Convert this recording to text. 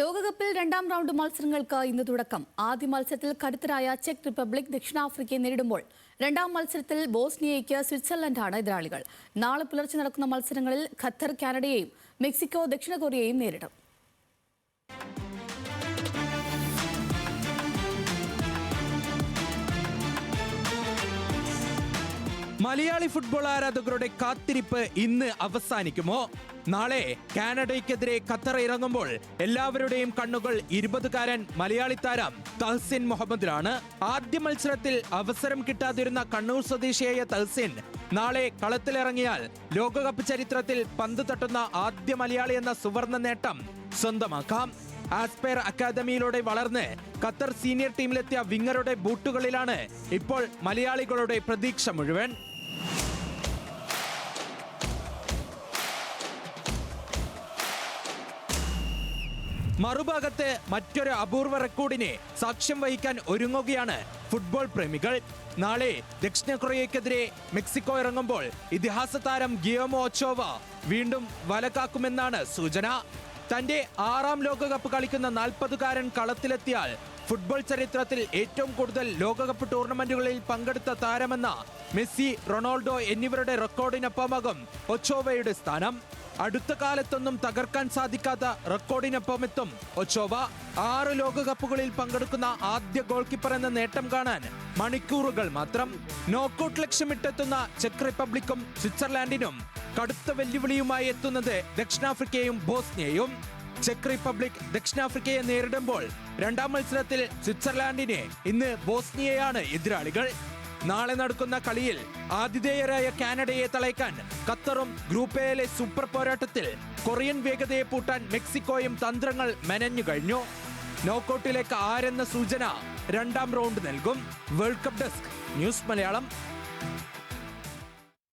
ലോകകപ്പിൽ രണ്ടാം റൗണ്ട് മത്സരങ്ങൾക്ക് ഇന്ന് തുടക്കം. ആദ്യ മത്സരത്തിൽ കരുത്തരായ ചെക്ക് റിപ്പബ്ലിക് ദക്ഷിണാഫ്രിക്കയെ നേരിടുമ്പോൾ രണ്ടാം മത്സരത്തിൽ ബോസ്നിയയ്ക്ക് സ്വിറ്റ്സർലൻഡാണ് എതിരാളികൾ. നാളെ പുലർച്ചെ നടക്കുന്ന മത്സരങ്ങളിൽ ഖത്തർ കാനഡയെയും മെക്സിക്കോ ദക്ഷിണ കൊറിയയെയും നേരിടും. മലയാളി ഫുട്ബോൾ ആരാധകരുടെ കാത്തിരിപ്പ് ഇന്ന് അവസാനിക്കുമോ? നാളെ കാനഡയ്ക്കെതിരെ ഖത്തർ ഇറങ്ങുമ്പോൾ എല്ലാവരുടെയും കണ്ണുകൾ 20-കാരൻ മലയാളി താരം തഹ്സിൻ മുഹമ്മദിലാണ്. ആദ്യ മത്സരത്തിൽ അവസരം കിട്ടാതിരുന്ന കണ്ണൂർ സ്വദേശിയായ തഹ്സിൻ നാളെ കളത്തിലിറങ്ങിയാൽ ലോകകപ്പ് ചരിത്രത്തിൽ പന്ത് തട്ടുന്ന ആദ്യ മലയാളി എന്ന സുവർണ നേട്ടം സ്വന്തമാക്കാം. ആസ്പെയർ അക്കാദമിയിലൂടെ വളർന്ന് ഖത്തർ സീനിയർ ടീമിലെത്തിയ വിങ്ങറുടെ ബൂട്ടുകളിലാണ് ഇപ്പോൾ മലയാളികളുടെ പ്രതീക്ഷ മുഴുവൻ. മറുഭാഗത്ത് മറ്റൊരു അപൂർവ റെക്കോർഡിനെ സാക്ഷ്യം വഹിക്കാൻ ഒരുങ്ങുകയാണ് ഫുട്ബോൾ പ്രേമികൾ. നാളെ ദക്ഷിണ കൊറിയയ്ക്കെതിരെ മെക്സിക്കോ ഇറങ്ങുമ്പോൾ ഇതിഹാസ താരം ഗിയോമോ ഒച്ചോവ വീണ്ടും വലകാക്കുമെന്നാണ് സൂചന. തന്റെ 6ാം ലോകകപ്പ് കളിക്കുന്ന 40-കാരൻ കളത്തിലെത്തിയാൽ ഫുട്ബോൾ ചരിത്രത്തിൽ ഏറ്റവും കൂടുതൽ ലോകകപ്പ് ടൂർണമെന്റുകളിൽ പങ്കെടുത്ത താരമെന്ന മെസ്സി, റൊണാൾഡോ എന്നിവരുടെ റെക്കോർഡിനൊപ്പമാകും ഒച്ചോവയുടെ സ്ഥാനം. അടുത്ത കാലത്തൊന്നും തകർക്കാൻ സാധിക്കാത്ത റെക്കോർഡിനൊപ്പമെത്തും ഒച്ചോവ. 6 ലോകകപ്പുകളിൽ പങ്കെടുക്കുന്ന ആദ്യ ഗോൾ കീപ്പർ എന്ന നേട്ടം കാണാൻ മണിക്കൂറുകൾ മാത്രം. നോക്കൌട്ട് ലക്ഷ്യമിട്ടെത്തുന്ന ചെക്ക് റിപ്പബ്ലിക്കും സ്വിറ്റ്സർലാൻഡിനും കടുത്ത വെല്ലുവിളിയുമായി എത്തുന്നത് ദക്ഷിണാഫ്രിക്കയും ബോസ്നിയയും. ചെക്ക് റിപ്പബ്ലിക് ദക്ഷിണാഫ്രിക്കയെ നേരിടുമ്പോൾ രണ്ടാം മത്സരത്തിൽ സ്വിറ്റ്സർലാൻഡിനെ ഇന്ന് ബോസ്നിയയാണ് എതിരാളികൾ. നാളെ നടക്കുന്ന കളിയിൽ ആതിഥേയരായ കാനഡയെ തളയ്ക്കാൻ ഖത്തറും ഗ്രൂപ്പ് എയിലെ സൂപ്പർ പോരാട്ടത്തിൽ കൊറിയൻ വേഗതയെ പൂട്ടാൻ മെക്സിക്കോയും തന്ത്രങ്ങൾ മെനഞ്ഞു കഴിഞ്ഞു. നോക്കൌട്ടിലേക്ക് ആരെന്ന സൂചന രണ്ടാം റൗണ്ട് നൽകും. World cup desk, news Malayalam.